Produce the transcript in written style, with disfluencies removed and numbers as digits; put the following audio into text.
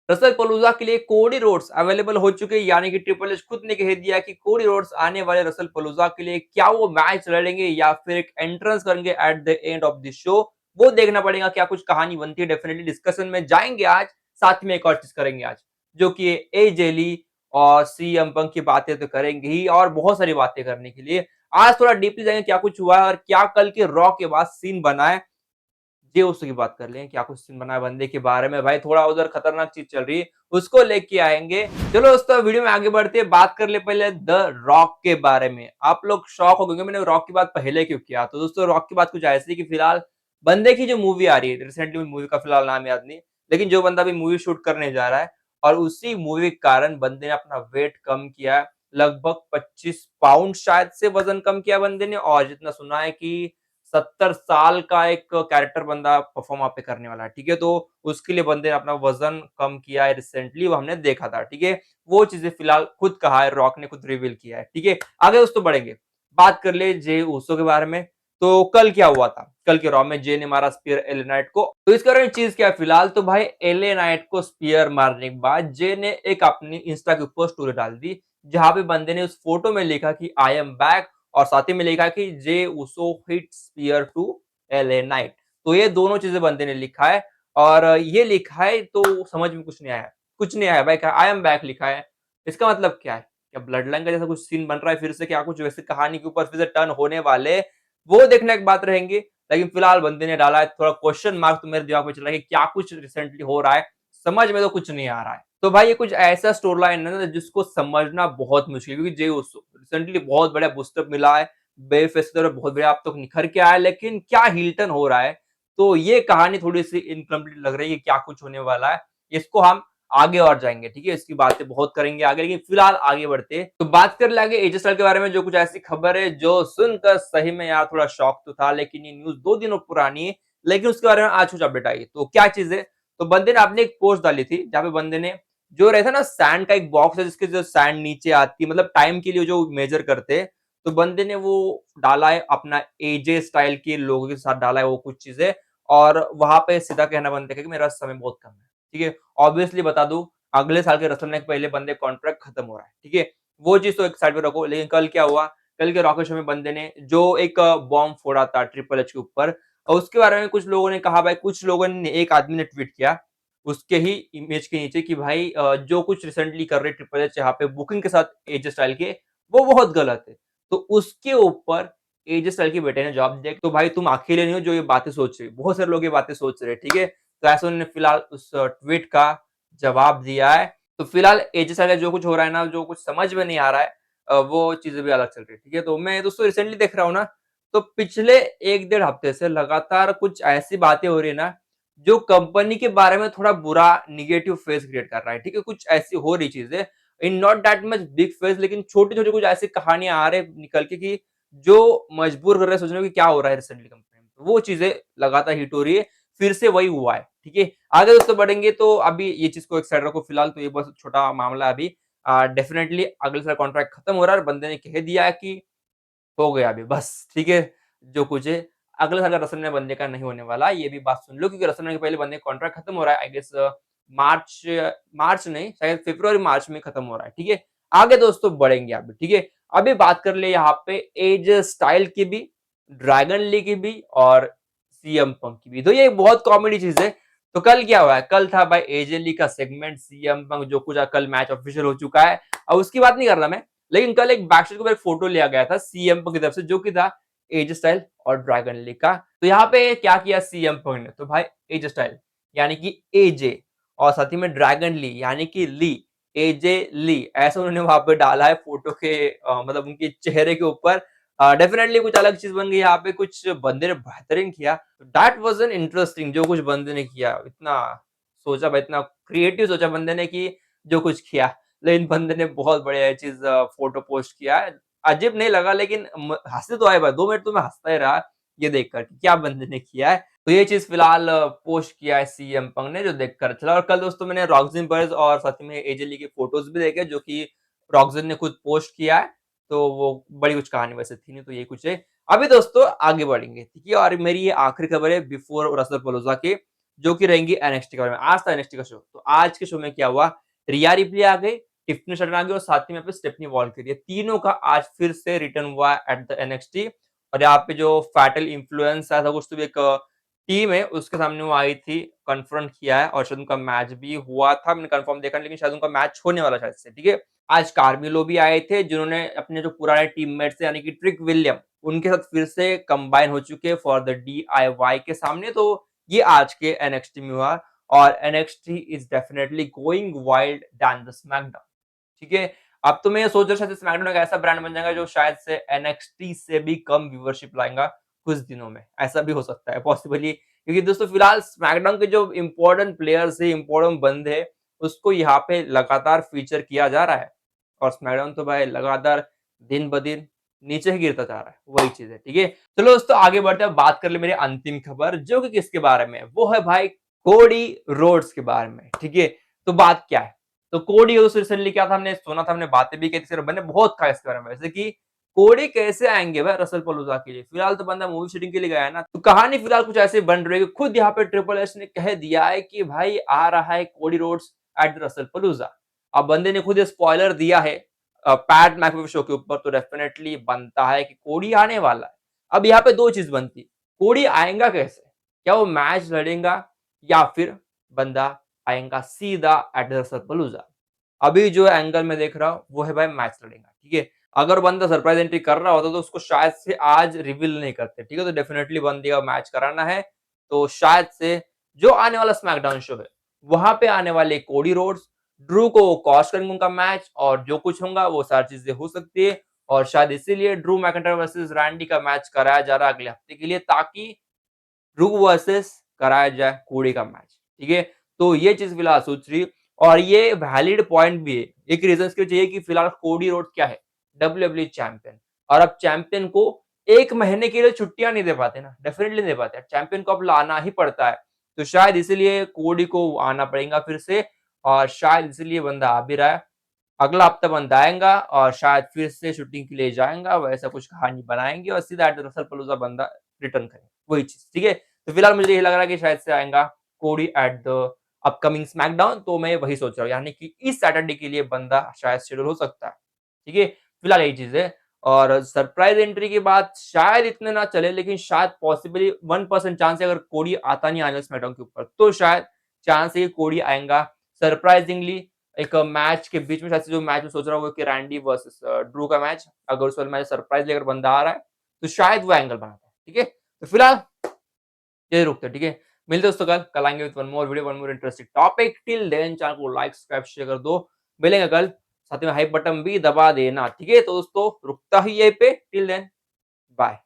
Russell पलूजा के लिए Cody Rhodes available हो चुके हैं, यानी कि ट्रिपल एच खुद ने कह दिया कि कोडी रोड्स आने वाले रसल पलूजा के लिए क्या वो मैच लड़ेंगे या फिर एक एंट्रेंस करेंगे at the end of the show. वो देखना पड़ेगा क्या कुछ कहानी बनती है। डेफिनेटली डिस्कशन में जाएंगे आज, साथ में एक और चीज करेंगे आज, जो कि एजे ली और सीएम पंक की बातें तो करेंगे ही, और बहुत सारी बातें करने के लिए आज थोड़ा डीपली जाएंगे क्या कुछ हुआ है और क्या कल के रॉ के बाद सीन बना है। ये उसकी बात कर लें, क्या कुछ सीन बना है बंदे के बारे में, भाई थोड़ा उधर खतरनाक चीज चल रही है, उसको लेके आएंगे। चलो दोस्तों वीडियो में आगे बढ़ते हैं, बात कर ले पहले द रॉक के बारे में। आप लोग शॉक हो गए मैंने रॉक की बात पहले क्यों किया। तो दोस्तों रॉक की बात कुछ ऐसी कि फिलहाल बंदे की जो मूवी आ रही है, रिसेंटली मूवी का फिलहाल नाम याद नहीं, लेकिन जो बंदा भी मूवी शूट करने जा रहा है और उसी मूवी के कारण बंदे ने अपना वेट कम किया है, लगभग 25 पाउंड शायद से वजन कम किया बंदे ने। और जितना सुना है कि 70 साल का एक कैरेक्टर बंदा परफॉर्म वहाँ पे करने वाला है, ठीक है। तो उसके लिए बंदे ने अपना वजन कम किया है रिसेंटली, वो हमने देखा था, ठीक है। वो चीजें फिलहाल खुद कहा है, रॉक ने खुद रिवील किया है, ठीक है। आगे दोस्तों बढ़ेंगे, बात कर ले जे उसो के बारे में। तो कल क्या हुआ था, कल के रॉ में जे ने मारा स्पीयर एले नाइट को। तो इसके बारे में चीज क्या है फिलहाल, तो भाई एले नाइट को स्पीयर मारने के बाद जे ने एक अपनी इंस्टा के ऊपर स्टोरी डाल दी, जहां पे बंदे ने उस फोटो में लिखा कि आई एम बैक, और साथ ही में लिखा कि जे उसो हिट स्पीयर टू एले नाइट। तो ये दोनों चीजें बंदे ने लिखा है, और ये लिखा है तो समझ में कुछ नहीं आया, कुछ नहीं आया भाई। आई एम बैक लिखा है, इसका मतलब क्या है? क्या ब्लड लाइन का जैसा कुछ सीन बन रहा है फिर से, क्या कुछ वैसे कहानी के ऊपर फिर से टर्न होने वाले, वो देखने की बात रहेंगी। लेकिन फिलहाल बंदे ने डाला है, थोड़ा क्वेश्चन मार्क तो मेरे दिमाग में चल रहा है कि क्या कुछ रिसेंटली हो रहा है, समझ में तो कुछ नहीं आ रहा है। तो भाई ये कुछ ऐसा स्टोरी लाइन है ना जिसको समझना बहुत मुश्किल है, क्योंकि जे उसो रिसेंटली बहुत बड़ा बूस्टअप मिला है, बेफेस की तरह बहुत बढ़िया अब तक निखर के आया है, लेकिन क्या हिल्टन हो रहा है। तो ये कहानी थोड़ी सी इनकम्प्लीट लग रही है, क्या कुछ होने वाला है इसको हम आगे और जाएंगे, ठीक है। इसकी बातें बहुत करेंगे आगे, लेकिन फिलहाल आगे बढ़ते तो बात कर लेंगे एजे स्टाइल के बारे में। जो कुछ ऐसी खबर है जो सुनकर सही में यार थोड़ा शॉक तो था, लेकिन ये न्यूज 2 दिनों पुरानी है, लेकिन उसके बारे में आज कुछ अपडेट आई। तो क्या चीज है, तो बंदे ने आपने एक पोस्ट डाली थी जहां पे बंदे ने जो रहता है ना सैंड का एक बॉक्स है जिसके जो सैंड नीचे आती है, मतलब टाइम के लिए जो मेजर करते हैं, तो बंदे ने वो डाला है अपना एजे स्टाइल के लोगों के साथ डाला है वो कुछ चीजें, और वहां पे सीधा कहना बंदे का कि मेरा समय बहुत कम है, ठीक है। ऑब्वियसली बता दूं, अगले साल के रसलमैन के पहले बंदे कॉन्ट्रैक्ट खत्म हो रहा है, ठीक है। वो चीज तो एक साइड पे रखो, लेकिन कल क्या हुआ, कल के रॉकेट शो में बंदे ने जो एक बॉम्ब फोड़ा था ट्रिपल एच के ऊपर, और उसके बारे में कुछ लोगों ने कहा, भाई कुछ लोगों ने, एक आदमी ने ट्वीट किया उसके ही इमेज के नीचे कि भाई जो कुछ रिसेंटली कर रहे ट्रिपल एच यहाँ पे बुकिंग के साथ एजे स्टाइल के, वो बहुत गलत है। तो उसके ऊपर एजे स्टाइल के बेटे ने जवाब दिया, तो भाई तुम अकेले नहीं हो जो ये बातें सोच रहे, बहुत सारे लोग ये बातें सोच रहे, ठीक है। तो ऐसे उन्होंने फिलहाल उस ट्वीट का जवाब दिया है। तो फिलहाल एजे स्टाइल का जो कुछ हो रहा है ना, जो कुछ समझ में नहीं आ रहा है, वो चीजें भी अलग चल रही है, ठीक है। तो मैं दोस्तों रिसेंटली देख रहा हूँ ना, तो पिछले 1 डेढ़ हफ्ते से लगातार कुछ ऐसी बातें हो रही है ना जो कंपनी के बारे में थोड़ा बुरा निगेटिव फेस क्रिएट कर रहा है, ठीक है। कुछ ऐसी हो रही चीजें, in not that much big face, लेकिन छोटे छोटे कुछ ऐसी कहानियां आ रहे निकल के कि जो मजबूर कर रहे हैं सोचने को कि क्या हो रहा है रिसेंटली कंपनी में। तो वो चीजें लगातार हिट हो रही है, फिर से वही हुआ है, ठीक है। आगे दोस्तों बढ़ेंगे, तो अभी ये चीज को एक साइड रखो फिलहाल, तो ये बस छोटा मामला अभी। डेफिनेटली अगले साल कॉन्ट्रैक्ट खत्म हो रहा है और बंदे ने कह दिया है कि हो गया अभी बस, ठीक है। जो कुछ है अगले साल का रसलमैन बंदे का नहीं होने वाला, ये भी बात सुन लो, क्योंकि रसलमैन के पहले बंदे का कॉन्ट्रैक्ट खत्म हो रहा है, आई गेस मार्च, मार्च नहीं शायद फरवरी मार्च में खत्म हो रहा है, ठीक है। आगे दोस्तों बढ़ेंगे अभी, ठीक है। अभी बात कर ले यहाँ पे एज स्टाइल की भी, ड्रैगन ली की भी, और सीएम पंक की भी। तो ये बहुत कॉमेडी चीज है। तो कल क्या हुआ है, कल था भाई एजे ली का सेगमेंट, सीएम पंक जो कुछ कल मैच ऑफिशियल हो चुका है, अब उसकी बात नहीं कर रहा मैं, लेकिन कल एक बैकस्टेज के ऊपर एक फोटो लिया गया था सीएम पंक की तरफ से, जो कि था एज स्टाइल और ड्रैगन ली का। तो यहाँ पे क्या किया सीएम पंक ने, तो भाई एज स्टाइल यानी कि एजे, और साथ ही में ड्रैगन ली यानी कि ली, एजे ली, ऐसा उन्होंने वहां पे डाला है फोटो के मतलब उनके चेहरे के ऊपर। डेफिनेटली कुछ अलग चीज बन गई यहाँ पे, कुछ बंदे ने बेहतरीन किया। दैट वाज एन इंटरेस्टिंग, जो कुछ बंदे ने किया, इतना सोचा भाई, इतना क्रिएटिव सोचा बंदे ने कि जो कुछ किया। लेकिन बंदे ने बहुत बढ़िया चीज फोटो पोस्ट किया है, अजीब नहीं लगा, लेकिन हंसते तो आए भाई, 2 मिनट तो मैं हंसता ही रहा ये देखकर कि क्या बंदे ने किया है। तो ये चीज फिलहाल पोस्ट किया है सीएम पंक ने, जो देखकर चला। और कल दोस्तों मैंने रॉक्सिन बर्ज और साथ में एजेली के फोटोज भी देखे, जो कि रॉक्सिन ने खुद पोस्ट किया है। तो वो बड़ी कुछ कहानी वैसे थी नहीं, तो ये कुछ है। अभी दोस्तों आगे बढ़ेंगे, ठीक है। और मेरी ये आखिरी खबर है बिफोर रसल पलोजा के, जो कि रहेंगी एनएक्सटी के बारे में। आज था एनएक्सटी का शो। तो आज के शो में क्या हुआ, रिया रिप्ली आ गई, टिफनी स्ट्रैटन आ गई और साथ ही में यहाँ पे स्टेफनी वॉलकर। ये तीनों का आज फिर से रिटर्न हुआ एट द एनएक्सटी और यहाँ पे जो फैटल इन्फ्लुएंस ऐसा कुछ तो भी एक टीम है उसके सामने वो आई थी, कन्फ्रंट किया है और शायद उनका मैच भी हुआ था। मैंने कंफर्म देखा नहीं, लेकिन शायद उनका मैच होने वाला शायद से, ठीक है। आज कार्मिलो भी आए थे जिन्होंने अपने जो पुराने टीममेट्स थे यानी कि ट्रिक विलियम उनके साथ फिर से कंबाइन हो चुके हैं फॉर द डीआईवाई के सामने। तो ये आज के एनएक्सटी में हुआ और NXT is definitely going wild than the SmackDown, ठीक है। अब तो मैं ये सोच रहा शायद स्मैकडाउन एक ऐसा ब्रांड बन जाएगा जो शायद से एनएक्सटी से भी कम व्यूअरशिप लाएगा कुछ दिनों में, ऐसा भी हो सकता है पॉसिबली, क्योंकि दोस्तों फिलहाल स्मैकडाउन के जो इंपॉर्टेंट प्लेयर्स है, इंपॉर्टेंट बंदे हैं, उसको यहाँ पे लगातार फीचर किया जा रहा है और स्मैकडाउन तो भाई लगातार दिन ब दिन नीचे ही गिरता जा रहा है, वही चीज है, ठीक है। चलो दोस्तों आगे बढ़ते हैं, बात कर ले मेरी अंतिम खबर जो कि किसके बारे में, वो है भाई कोडी रोड्स के बारे में, ठीक है। तो बात क्या है, तो कोडी रोड्स रिसेंटली क्या था, हमने सुना था, हमने बातें भी की थी, मैंने बहुत कहा इसके बारे में, वैसे कि कोडी कैसे आएंगे भाई रसल पलूजा के लिए। फिलहाल तो बंदा मूवी शूटिंग के लिए गया है ना, तो कहानी फिलहाल कुछ ऐसे बन रही है कि खुद यहाँ पे ट्रिपल एच ने कह दिया है कि भाई आ रहा है Cody Rhodes at the rassle palooza. अब बंदे ने खुद स्पॉइलर दिया है पैट मैकअफे शो के ऊपर, तो डेफिनेटली बनता है कि कोडी आने वाला है। अब यहाँ पे दो चीज बनती, कोडी आएगा कैसे, क्या वो मैच लड़ेगा या फिर बंदा आएगा सीधा एट द रसल पलूजा। अभी जो एंगल में देख रहा हूँ वो है भाई मैच लड़ेगा, ठीक है। अगर बंदा सरप्राइज एंट्री कर रहा होता तो उसको शायद से आज रिवील नहीं करते, ठीक है। तो डेफिनेटली बंदे का मैच कराना है, तो शायद से जो आने वाला स्मैकडाउन शो है वहां पे आने वाले कोडी रोड्स ड्रू को कॉस्ट करेंगे उनका मैच, और जो कुछ होगा वो सारी चीजें हो सकती है। और शायद इसीलिए ड्रू मैकिंटायर वर्सेस रैंडी का मैच कराया जा रहा है अगले हफ्ते के लिए, ताकि ड्रू वर्सेस कराया जाए कोडी का मैच, ठीक है। तो ये चीज फिलहाल सोच रही, और ये वैलिड पॉइंट भी है। एक रीजन इसके चाहिए कि फिलहाल कोडी रोड क्या है, डब्ल्यूडब्ल्यूई चैंपियन, और अब चैंपियन को एक महीने के लिए छुट्टियां नहीं दे पाते ना, डेफिनेटली नहीं दे पाते, चैंपियन को अब लाना ही पड़ता है। तो शायद इसीलिए कोडी को आना पड़ेगा फिर से, और शायद इसलिए बंदा आ भी रहा है। अगला हफ्ता बंदा आएगा और शायद फिर से शूटिंग के लिए जाएगा, वैसा कुछ कहानी बनाएंगे और सीधा एट द रसल पलूजा बंदा रिटर्न करे, वही चीज, ठीक है। तो फिलहाल मुझे ये लग रहा है कि शायद से आएगा कोडी एट द अपकमिंग स्मैकडाउन, तो मैं वही सोच रहा हूँ, यानी कि इस सैटरडे के लिए बंदा शायद शेड्यूल हो सकता है, ठीक है। फिलहाल यही चीज है, और सरप्राइज एंट्री की बात शायद इतने ना चले, लेकिन शायद पॉसिबली 1% चांस है, अगर कोडी आता नहीं आने स्मैकडाउन के ऊपर तो शायद चांस है कि कोडी आएगा सरप्राइजिंगली एक मैच के बीच में। शायद से जो मैच में सोच रहा हूँ कि रैंडी वर्सेस ड्रू का मैच, अगर उस वाले मैच सरप्राइज लेकर बंदा आ रहा है तो शायद वो एंगल बनाता है, ठीक है। तो फिलहाल ये रुकते, ठीक है। मिलते दोस्तों कल, आएंगे with one more video, one more interesting topic. Till then channel को लाइक सब्सक्राइब शेयर कर दो, मिलेंगे कल, साथ में हाइप बटन भी दबा देना, ठीक है। तो दोस्तों रुकता ही यहीं पे, टिल देन बाय।